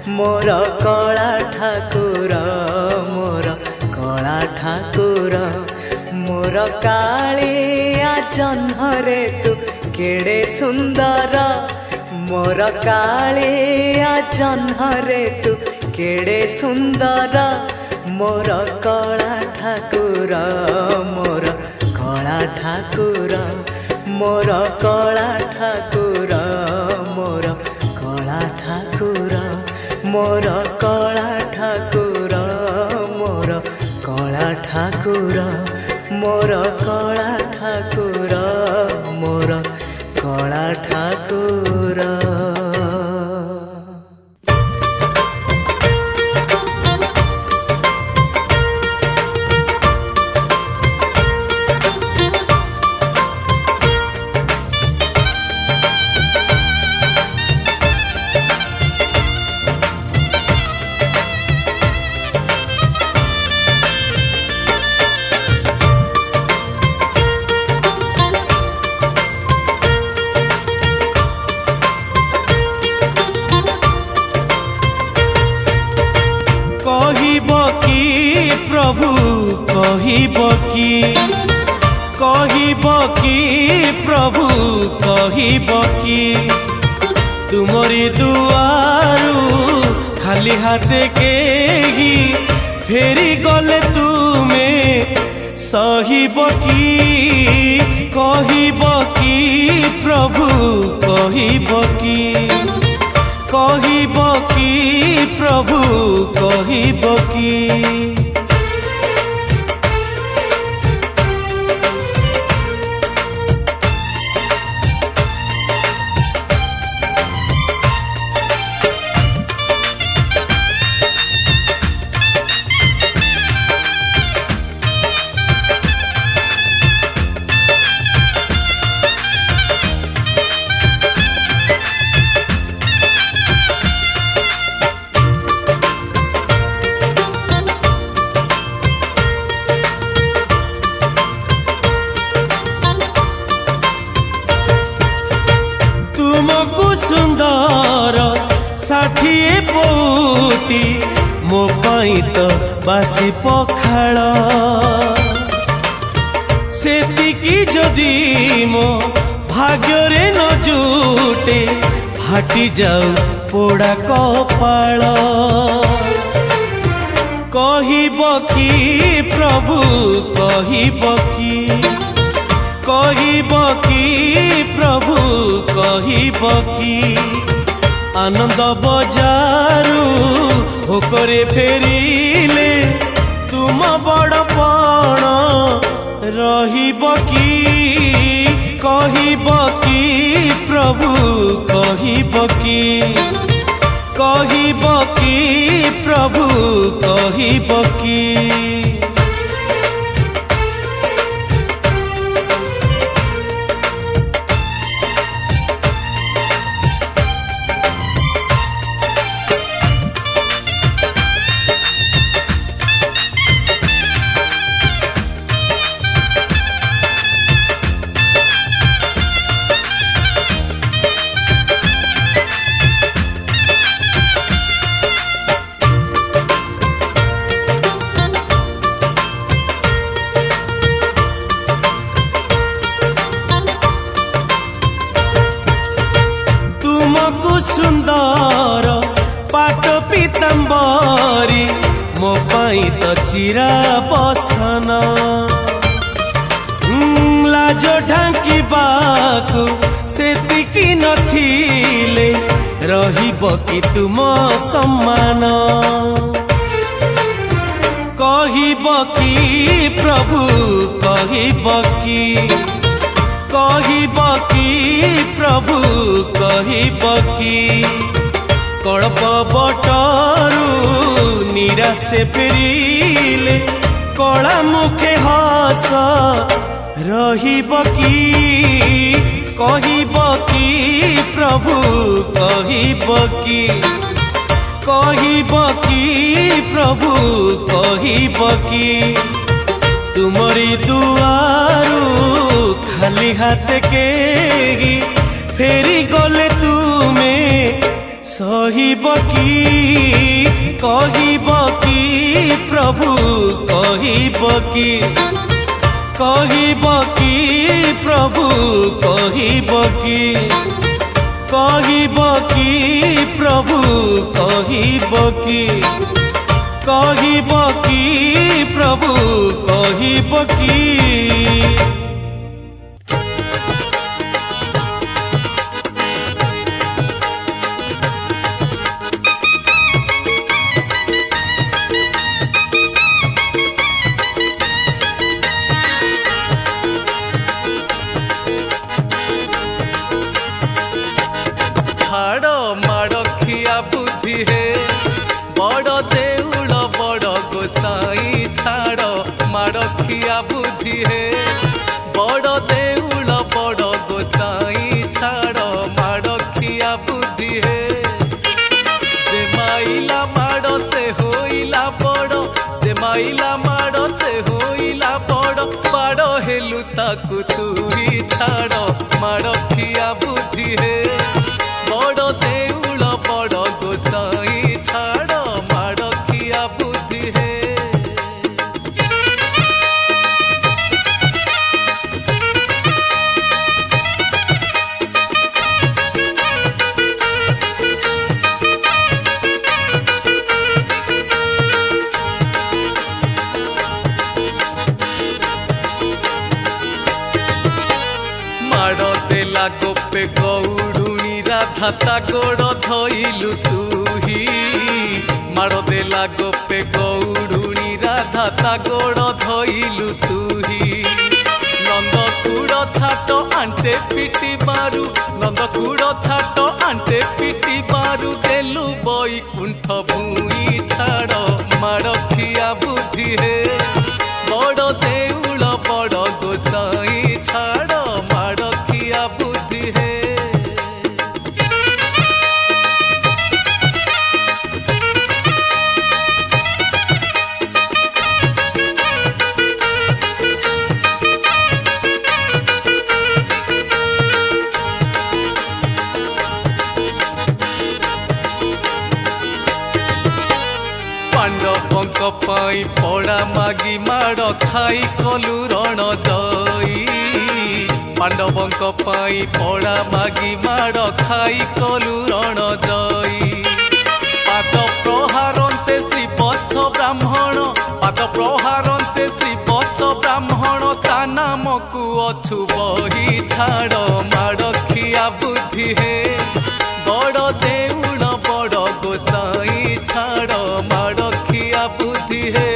मोर कला ठाकुर मोर कला ठाकुर। मोर कालिया जह्नरे तू केड़े सुंदर मोर कालिया जह्नरे तू केड़े सुंदर मोर कला ठाकुर मोर कला ठाकुर मोर कला ठाकुर मोर कला ठाकुर मोर कला ठाकुर मोर कला ठाकुर मोर कला ठाकुर मोर कला ठाकुर। କହିବ କି ପ୍ରଭୁ କହିବ କି ତୁମରି ଦୁଆରୁ ଖାଲି ହାତେ କେହି ଫେରି ଗଲେ ତୁମେ ସହିବ କି କହିବ କି ପ୍ରଭୁ କହିବ କି ପ୍ରଭୁ କହିବ କି सुंदर 60 पौटी मो पाई तो बासी पखाल सेतिकी जदि मो भाग्य न जुटे फाटी जाऊ पोड़ा कपाल कहिब कि प्रभु कहिब कि प्रभु कहिब कि आनंद बजारू भोकरे फेरिले तुम बड़पण रहिब कि कहिब कि प्रभु कहिब कि प्रभु कहिब कि सुंदर पाट पीतांबरी मो पाई तो चिरा बसन लाज ढांकीबाकू सेतिकी नथिले रहिब कि तुम सम्मान कहिब कि प्रभु कहिब कि प्रभु कहिब कि कल्प बटरू निराशे फेरिले कला मुखे हस रहिब कि कहिब कि प्रभु कहिब कि प्रभु कहिब कि तुमरी दुआरू खाली हाथ के फेरी गले तुमे सहिब कि कहिब कि प्रभु कहिब कि प्रभु कहिब कि प्रभु कहिब कि प्रभु कहिब कि बुद्धि है बड़ देउल बड़ गोसाई छाड़ मारखिया बुद्धि है बड़ देउल बड़ गोसाई छाड़ मारखिया बुद्धि है जे माइला माड़ से होइला बड़ जे माइला माड़ से होइला बड़ बाड़ हेलु ताकु तू ही छाड़ मारखिया बुद्धि है बड़ देउल बड़ गोसाई छाड़ मारखिया बुद्धि है ମାଡ଼ ଦେଲା ଗୋପେ ଗୌଡ଼ୁଣୀ ରାଧା ତା ଗୋଡ଼ ଧଇଲୁ ତୁହି ମାଡ଼ ଦେଲା ଗୋପେ ଗୌଡ଼ୁଣୀ ରାଧା ତା ଗୋଡ଼ ଧଇଲୁ ତୁହି ନନ୍ଦକୁଡ଼ ଛାଟ ଆଣ୍ଟେ ପିଟି ବାରୁ ନନ୍ଦକୁଡ଼ ଛାଟ ଆଣ୍ଟେ ପିଟି ବାରୁ ଦେଲୁ ବୈକୁଣ୍ଠ ଭୂଇଁ ଛାଡ଼ ମାଡ଼ ଖିଆ ବୁଦ୍ଧି ହେ ବଡ଼ ଦେଉଳ ବଡ଼ ଗୋସାଇଁ ଛାଡ଼ ମାଡ଼ ଖିଆ ବୁଦ୍ଧି ହେ ପାଣ୍ଡବଙ୍କ ପାଇଁ ପଡ଼ା ମାଗି ମାଡ଼ ଖାଇ କଲୁ ରଣ ଜଇ ପାଣ୍ଡବଙ୍କ ପାଇଁ ପଡ଼ା ମାଗି ମାଡ଼ ଖାଇ କଲୁ ରଣ ଜଇ ପାଦ ପ୍ରହାରନ୍ତେ ଶ୍ରୀ ବତ୍ସ ବ୍ରାହ୍ମଣ ପାଦ ପ୍ରହାରନ୍ତେ ଶ୍ରୀ ବତ୍ସ ବ୍ରାହ୍ମଣ ତା ନାମକୁ ଅଛୁ ବହି ଛାଡ଼ ମାଡ଼ ଖିଆ ବୁଦ୍ଧି ହେ ବଡ଼ ଦେଉଳ ବଡ଼ ଗୋସାଇଁ ଛାଡ଼ ମାଡ଼ ଖିଆ ବୁଦ୍ଧି ହେ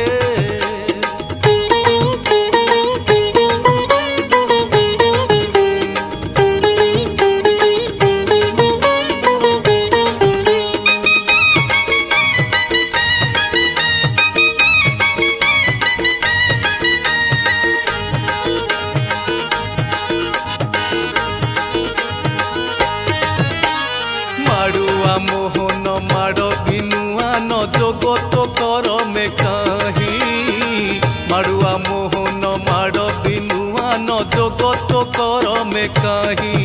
মাড়ুয়া মোহন মাড় বিনুয়ান জগত করমে কাহি মাড়ুয়া মোহন মাড় বিনুয়ান জগত করমে কাহি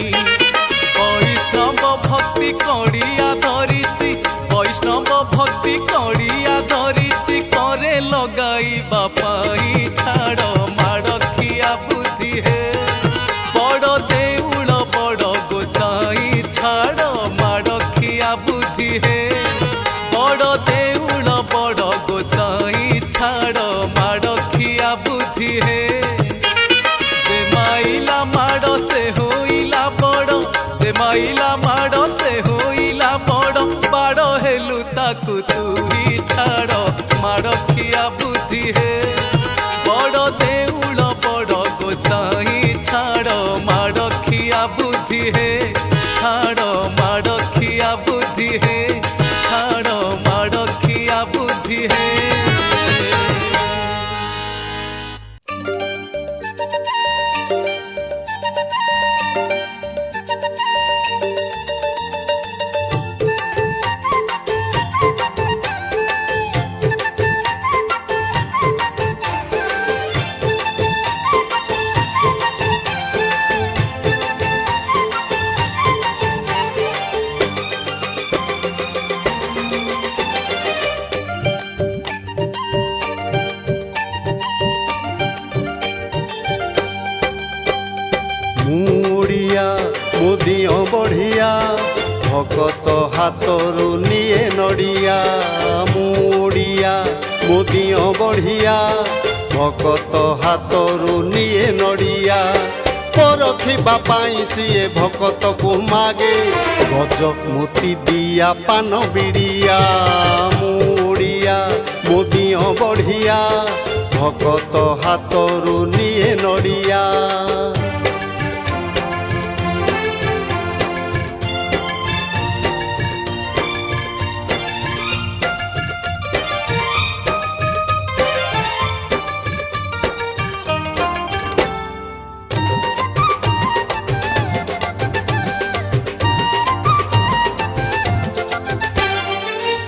বৈষ্ণব ভক্তি কড়িয়া ধরিছি বৈষ্ণব ভক্তি কড়িয়া ধরিছি করে লগাইবা পাই ছাড় মাড় খিয়া বুদ্ধি হে বড় দেউল বড় গোসাই ছাড় মাড় খিয়া বুদ্ধি হে বড় দেউল বড় গোসাই ছাড় মাড় খিয়া বুদ্ধি হে যে মাইলা মাড় সে হইলা বড় যে মাইলা মাড় সে হইলা বড় বাড় হেলু তাকু তুই ছাড় মাড় খিয়া বুদ্ধি হে বড় দেউল বড় গোসাই ছাড় মাড় খিয়া বুদ্ধি হে ছাড় মাড় খিয়া বুদ্ধি হে ছাড় মাড় খিয়া বুদ্ধি হে ମୁଡ଼ିଆ ମୋ ଦିଅ ବଢ଼ିଆ ଭକତ ହାତରୁ ନିଏ ନଡ଼ିଆ ମୁଡ଼ିଆ ମୋ ଦିଅ ବଢ଼ିଆ ଭକତ ହାତରୁ ନିଏ ନଡ଼ିଆ ପରଖିବା ପାଇଁ ସିଏ ଭକତକୁ ମାଗେ ଗଜମୋତି ଦିଆ ପାନ ବିଡ଼ିଆ ମୁଡ଼ିଆ ମୋ ଦିଅ ବଢ଼ିଆ ଭକତ ହାତରୁ ନିଏ ନଡ଼ିଆ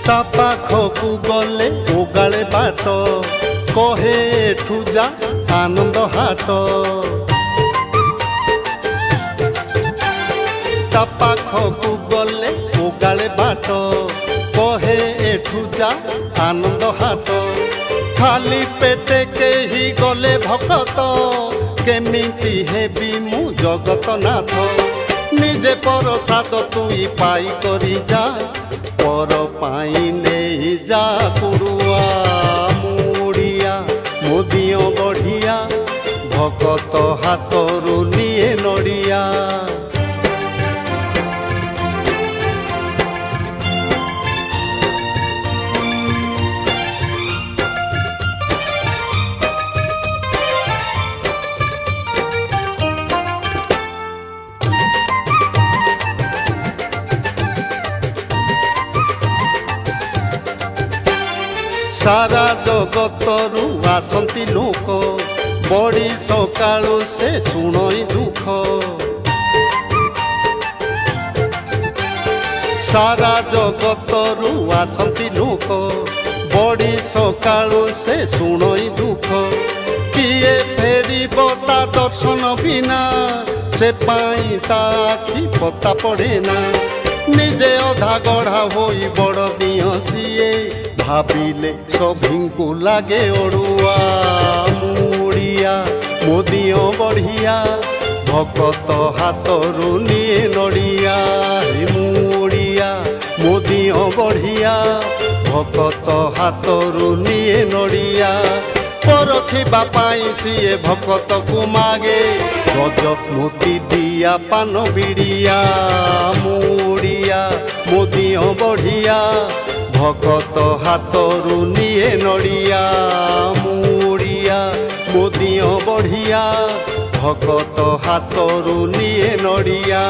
ତା ପାଖକୁ ଗଲେ ଓଗାଳେ ବାଟ କହେ ଏଠୁ ଯା ଆନନ୍ଦ ହାଟ ତା ପାଖକୁ ଗଲେ ଓଗାଳେ ବାଟ କହେ ଏଠୁ ଯା ଆନନ୍ଦ ହାଟ ଖାଲି ପେଟେ କେହି ଗଲେ ଭକତ କେମିତି ହେବି ମୁଁ ଜଗତନାଥ ନିଜେ ପ୍ରସାଦ ତୁଇ ପାଇ କରି ଯା ପର ପାଇଁ ନେଇ ଯା କୁଡ଼ୁଆ ମୁଡ଼ିଆ ମୋ ଦିଅ ବଢ଼ିଆ ଭକତ ହାତରୁ ନିଏ ନଡ଼ିଆ ସାରା ଜଗତରୁ ଆସନ୍ତି ଲୋକ ବଡ଼ି ସକାଳୁ ସେ ଶୁଣଇ ଦୁଃଖ ସାରା ଜଗତରୁ ଆସନ୍ତି ଲୋକ ବଡ଼ି ସକାଳୁ ସେ ଶୁଣଇ ଦୁଃଖ କିଏ ଫେରିବ ତା ଦର୍ଶନ ବିନା ସେ ପାଇଁ ତା ଆଖି ପତା ପଡ଼େ ନା ନିଜେ ଅଧା ଗଢ଼ା ହୋଇ ବଡ଼ ଦିଅ ସିଏ ଭାବିଲେ ସଭିଙ୍କୁ ଲାଗେ ଅଡ଼ୁଆ ମୁଡ଼ିଆ ମୋ ଦିଅ ବଢ଼ିଆ ଭକତ ହାତରୁ ନିଏ ନଡ଼ିଆ ମୁଡ଼ିଆ ମୋ ଦିଅ ବଢ଼ିଆ ଭକତ ହାତରୁ ନିଏ ନଡ଼ିଆ ପରଖିବା ପାଇଁ ସିଏ ଭକତକୁ ମାଗେ ଗଜ ମୋତି ଦିଆ ପାନ ବିଡ଼ିଆ ମୁଡ଼ିଆ ମୋ ଦିଅ ବଢ଼ିଆ ଭକତ ହାତରୁ ନିଏ ନଡ଼ିଆ ମୁଡ଼ିଆ ମୋ ଦିଅ ବଢ଼ିଆ ଭକତ ହାତରୁ ନିଏ ନଡ଼ିଆ।